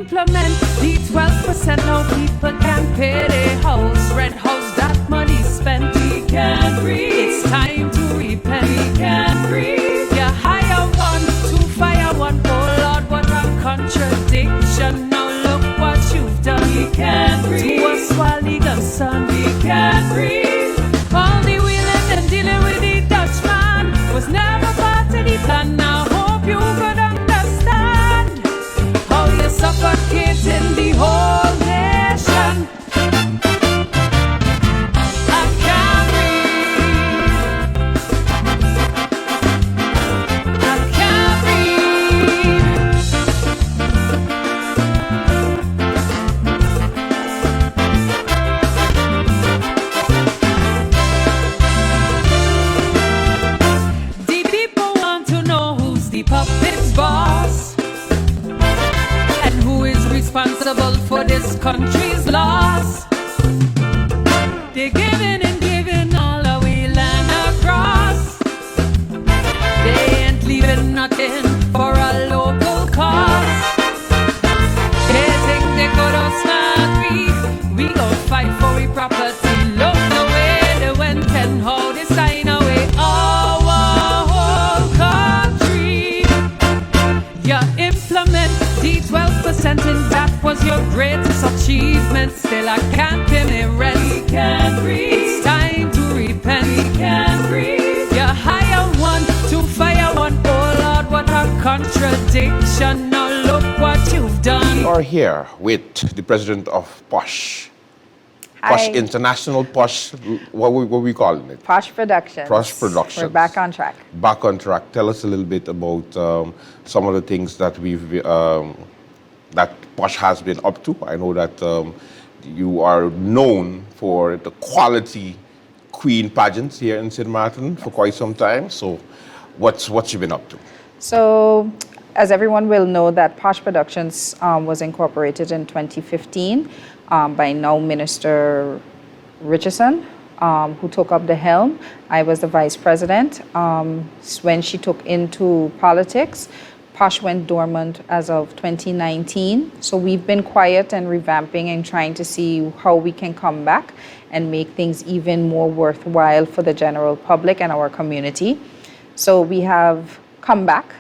implement the 12%, now people can pay their house rent, house that money spent. We can't breathe. It's time to repent. We can't breathe. You hire one to fire one. Oh Lord, what a contradiction. Now look what you've done. We can't breathe. To us while legal son. We can't breathe. All the wheeling and dealing with the Dutchman was never part of the plan. Now hope you could understand how you're suffocating the whole nation. I can't breathe. I can't breathe. The people want to know who's the puppet's boss and who is responsible for this country's loss. They're giving and giving all away land across. They ain't leaving nothing for a local cause. They think they could outsmart we gon' fight for we property. Look the way they went and how they sign away our whole country. You implement the 12% and that was your greatest achievement. Still I can't pay me rent. We can't breathe. It's time to repent. We can't breathe. You hire one to fire one. Oh Lord, what a contradiction. Now look what you've done. We are here with the president of Posh. Posh Hi. International, Posh, what we calling it? Posh Productions. Posh Productions. We're back on track. Back on track. Tell us a little bit about some of the things that that Posh has been up to. I know that you are known for the quality queen pageants here in St. Martin for quite some time. So what's you been up to? So, as everyone will know, that Posh Productions was incorporated in 2015 by now Minister Richardson, who took up the helm. I was the vice president. When she took into politics, Posh went dormant as of 2019. So we've been quiet and revamping and trying to see how we can come back and make things even more worthwhile for the general public and our community. So we have come back.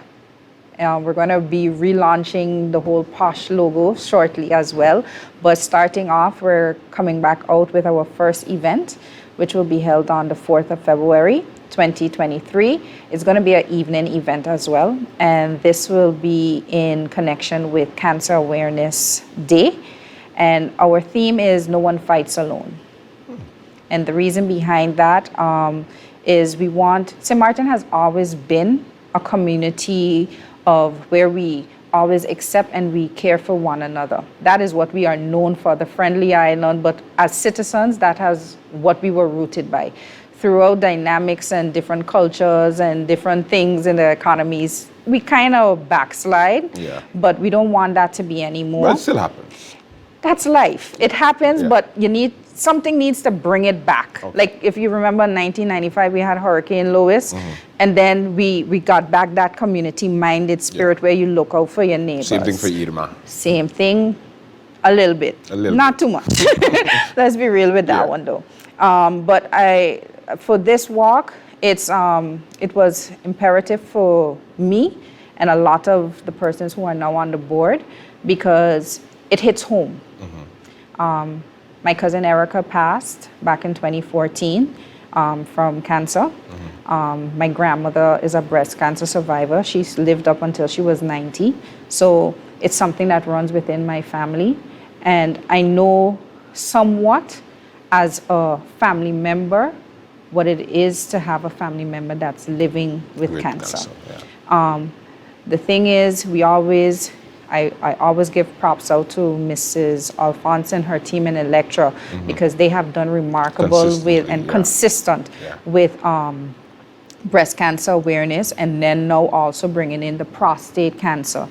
We're going to be relaunching the whole Posh logo shortly as well. But starting off, we're coming back out with our first event, which will be held on the 4th of February, 2023. It's going to be an evening event as well. And this will be in connection with Cancer Awareness Day. And our theme is No One Fights Alone. And the reason behind that is St. Martin has always been a community of where we always accept and we care for one another. That is what we are known for, the friendly island, but as citizens, that has what we were rooted by. Throughout dynamics and different cultures and different things in the economies, we kind of backslide, but we don't want that to be anymore. But it still happens. That's life. It happens, but something needs to bring it back. Okay. Like if you remember in 1995, we had Hurricane Lois, and then we got back that community-minded spirit where you look out for your neighbors. Same thing for Irma. Same thing, a little bit. Not too much. Let's be real with that one though. But for this walk, it was imperative for me and a lot of the persons who are now on the board because it hits home. My cousin Erica passed back in 2014 from cancer. My grandmother is a breast cancer survivor. She's lived up until she was 90. So it's something that runs within my family. And I know somewhat as a family member what it is to have a family member that's living with cancer. The thing is, I always give props out to Mrs. Alphonse and her team in Electra because they have done remarkable consistent with breast cancer awareness and then now also bringing in the prostate cancer.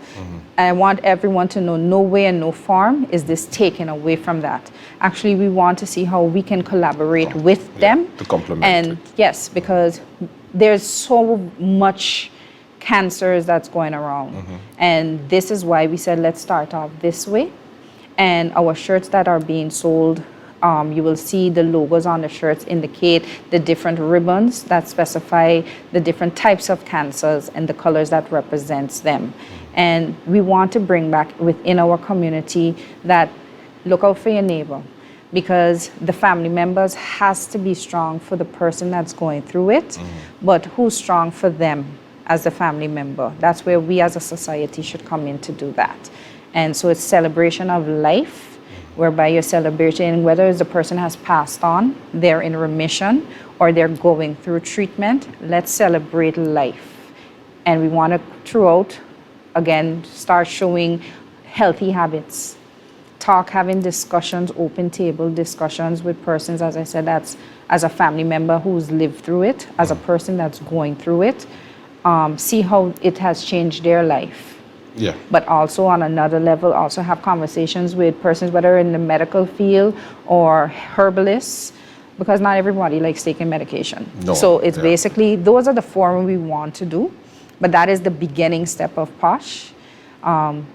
And I want everyone to know no way and no form is this taken away from that. Actually, we want to see how we can collaborate with them. To complement and it. Yes, because there's so much cancers that's going around. And this is why we said, let's start off this way. And our shirts that are being sold, you will see the logos on the shirts indicate the different ribbons that specify the different types of cancers and the colors that represents them. And we want to bring back within our community that look out for your neighbor, because the family members has to be strong for the person that's going through it, but who's strong for them as the family member. That's where we as a society should come in to do that. And so it's celebration of life, whereby you're celebrating whether the person has passed on, they're in remission, or they're going through treatment. Let's celebrate life. And we want to, throughout, again, start showing healthy habits. Having discussions, open table discussions with persons, as I said, that's as a family member who's lived through it, as a person that's going through it, see how it has changed their life. Yeah. But also on another level, also have conversations with persons, whether in the medical field or herbalists, because not everybody likes taking medication. No. So it's basically, those are the forum we want to do, but that is the beginning step of POSH.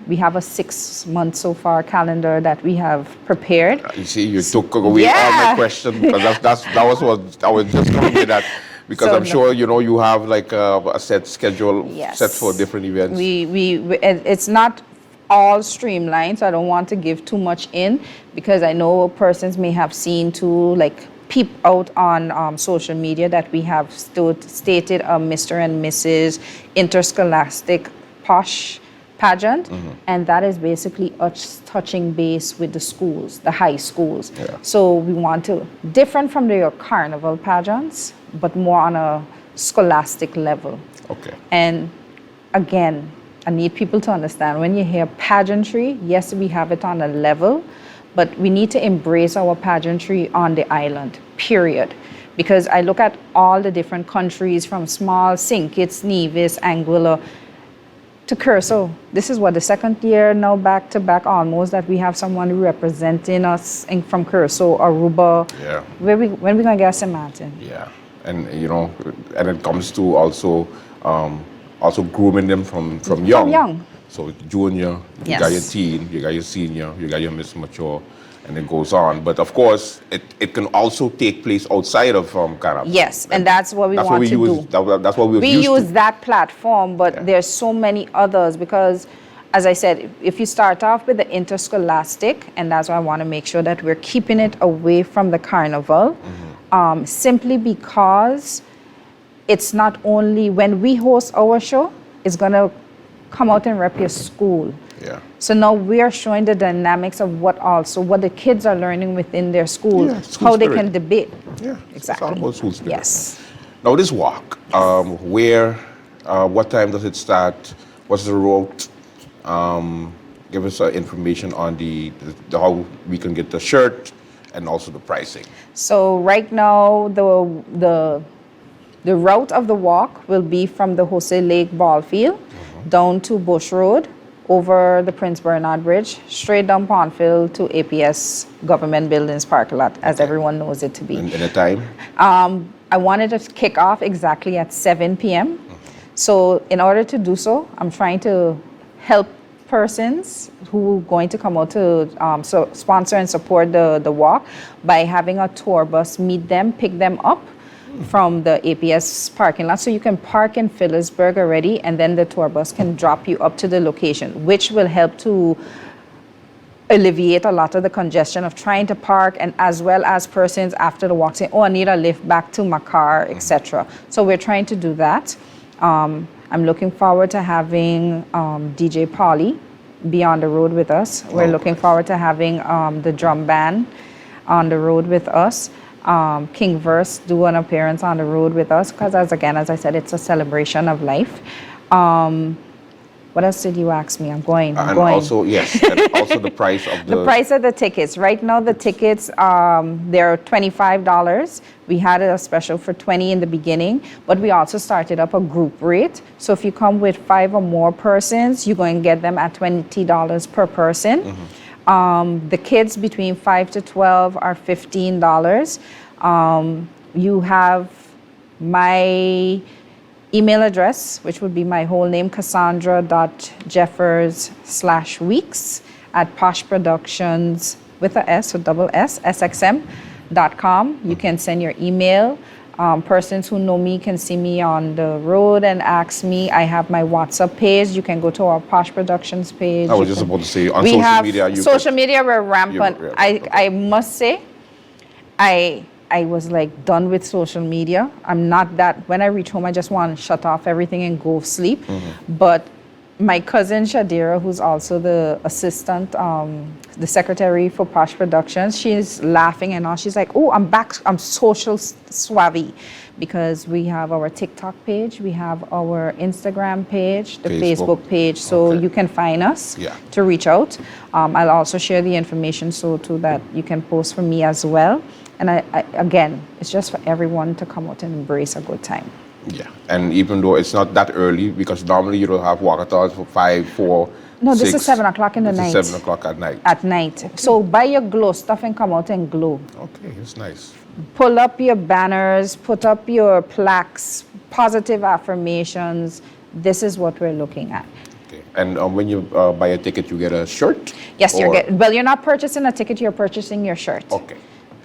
We have a 6 month so far calendar that we have prepared. You see, you took away all my questions, because that was what I was just going to that. Because So I'm sure, you have like a set schedule Yes. set for different events. It's not all streamlined, so I don't want to give too much in, because I know persons may have seen too, like peep out on social media that we have stated a Mr. and Mrs. Interscholastic Posh pageant, and that is basically us touching base with the schools, the high schools. Yeah. So we want to, different from your carnival pageants, but more on a scholastic level. Okay. And again, I need people to understand, when you hear pageantry, yes, we have it on a level, but we need to embrace our pageantry on the island, period. Because I look at all the different countries, from small St. Kitts, Nevis, Anguilla, to Curacao. This is what, the second year now back to back almost that we have someone representing us from Curacao, Aruba. Yeah. When we gonna get St. Martin? Yeah. And, and it comes to also grooming them from young. young. So junior, you got your teen, you got your senior, you got your Miss Mature, and it goes on. But of course, it can also take place outside of Carnival. Yes, and that's what we want to do. That's what We used use to. that platform, but there's so many others, because, as I said, if you start off with the interscholastic, and that's why I want to make sure that we're keeping it away from the carnival, simply because it's not only when we host our show, it's going to come out and rep your school. Yeah. So now we are showing the dynamics of what the kids are learning within their school, school how they spirit. can debate. Yeah. Exactly. It's all about school spirit. Yes. Now this walk, what time does it start? What's the route? Give us information on the how we can get the shirt and also the pricing. So right now, the route of the walk will be from the Jose Lake Ball Field down to Bush Road, over the Prince Bernard Bridge, straight down Pondfield to APS Government Buildings Parking Lot, as everyone knows it to be. In a time? I wanted to kick off exactly at 7 p.m. So in order to do so, I'm trying to help persons who are going to come out to sponsor and support the walk by having a tour bus meet them, pick them up from the APS parking lot. So you can park in Phillipsburg already, and then the tour bus can drop you up to the location, which will help to alleviate a lot of the congestion of trying to park, and as well as persons after the walk saying, oh, I need a lift back to my car, etc. So we're trying to do that. I'm looking forward to having DJ Polly be on the road with us. We're looking forward to having the drum band on the road with us. King Verse do an appearance on the road with us, because as I said, it's a celebration of life. What else did you ask me? I'm going. Also, yes, and also the price of the price of the tickets. Right now, the tickets, they're $25. We had a special for $20 in the beginning, but we also started up a group rate. So if you come with 5 or more persons, you're going to get them at $20 per person. The kids between 5 to 12 are $15. You have my email address, which would be my whole name, Cassandra.Jeffers/Weekes @Posh Productions with a S, so double S, SXM.com. You can send your email. Persons who know me can see me on the road and ask me. I have my WhatsApp page. You can go to our Posh Productions page. I was just about to say, on we social have media. Social media, we're rampant. I must say, I was like done with social media. I'm not that, when I reach home, I just want to shut off everything and go sleep. But my cousin Shadira, who's also the assistant, the secretary for Posh Productions, she's laughing and all. She's like, oh, I'm back. I'm social savvy, because we have our TikTok page, we have our Instagram page, the Facebook page, so you can find us to reach out. I'll also share the information so that you can post for me as well. And I again, it's just for everyone to come out and embrace a good time. Yeah, and even though it's not that early, because normally you don't have walkathons for 5, 4, No, 6. this is 7 o'clock in the night. This is 7 o'clock at night. At night. Okay. So buy your glow stuff and come out and glow. Okay, it's nice. Pull up your banners, put up your plaques, positive affirmations. This is what we're looking at. Okay. And when you buy a ticket, you get a shirt? Yes, you're not purchasing a ticket, you're purchasing your shirt. Okay.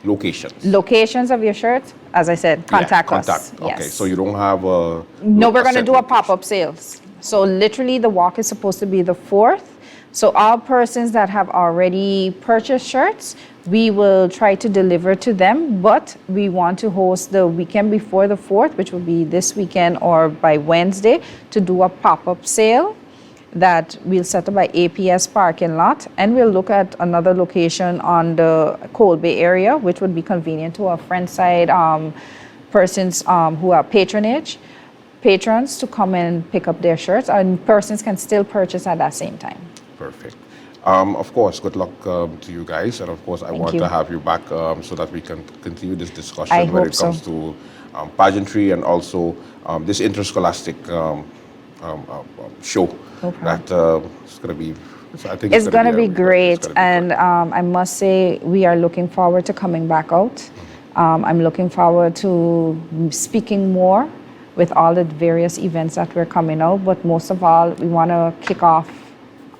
Locations of your shirt, as I said, contact us. Okay, yes. so you don't have a... No, we're going to do a pop-up sales. So literally the walk is supposed to be the 4th. So all persons that have already purchased shirts, we will try to deliver to them, but we want to host the weekend before the 4th, which will be this weekend or by Wednesday, to do a pop-up sale that we'll set up by APS parking lot, and we'll look at another location on the Cold Bay area, which would be convenient to our friend side persons who are patrons to come and pick up their shirts, and persons can still purchase at that same time. Perfect. Of course, good luck to you guys, and of course I want to have you back so that we can continue this discussion when it comes to pageantry and also this interscholastic show. That it's going to be, I think it's going to be great. And I must say, we are looking forward to coming back out. I'm looking forward to speaking more with all the various events that we're coming out. But most of all, we want to kick off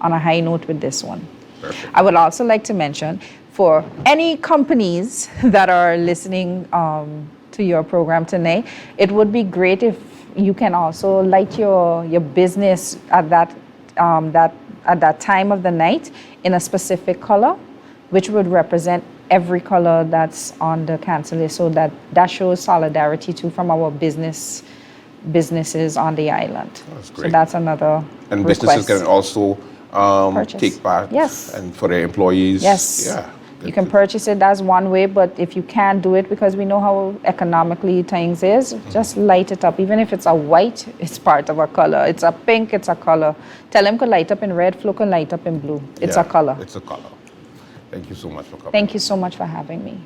on a high note with this one. Perfect. I would also like to mention, for any companies that are listening to your program tonight, it would be great if you can also light your business at that time of the night in a specific color, which would represent every color that's on the cancel list, so that shows solidarity too from our businesses on the island. That's great. So that's another and request. Businesses can also take part. Yes. And for their employees. Yes. Yeah. You can purchase it as one way, but if you can't do it, because we know how economically things is, just light it up. Even if it's a white, it's part of a color. It's a pink, it's a color. Tell them to light up in red, Flo can light up in blue. It's a color. It's a color. Thank you so much for coming. Thank you so much for having me.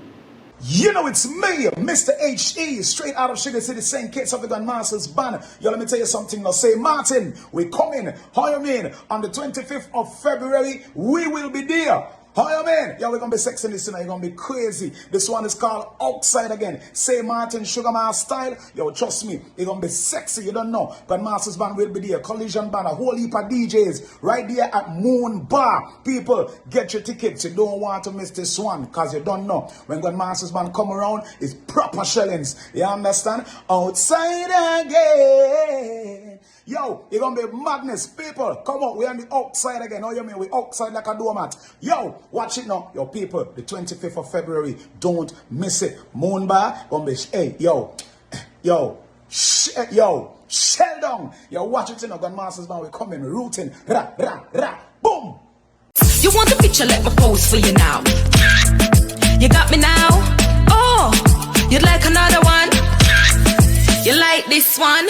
You know it's me, Mr. H.E., straight out of Sugar City, St. Kitts of the Gun Masters Band. Yo, let me tell you something now. Say, Martin, we coming, how you mean? On the 25th of February, we will be there. How you mean? Yeah, we're going to be sexing this tonight. You're going to be crazy. This one is called Outside Again. Say Martin Sugar Man style. Yo, trust me, you're going to be sexy. You don't know. But Masters Band will be there. Collision Band, a whole heap of DJs right there at Moon Bar. People, get your tickets. You don't want to miss this one, because you don't know. When God Masters Band come around, it's proper shellings. You understand? Outside Again. Yo, you're going to be madness. People, come on. We're on the outside again. How you mean? We're outside like a doormat. Yo, watch it now. Yo, people, the 25th of February. Don't miss it. Moon Bar, going to be, hey, yo, shell down. Yo, watch it, you know. God Masters Band, we're coming, rooting. Ra, ra, ra, boom. You want the picture? Let me pose for you now. You got me now? Oh, you'd like another one? You like this one?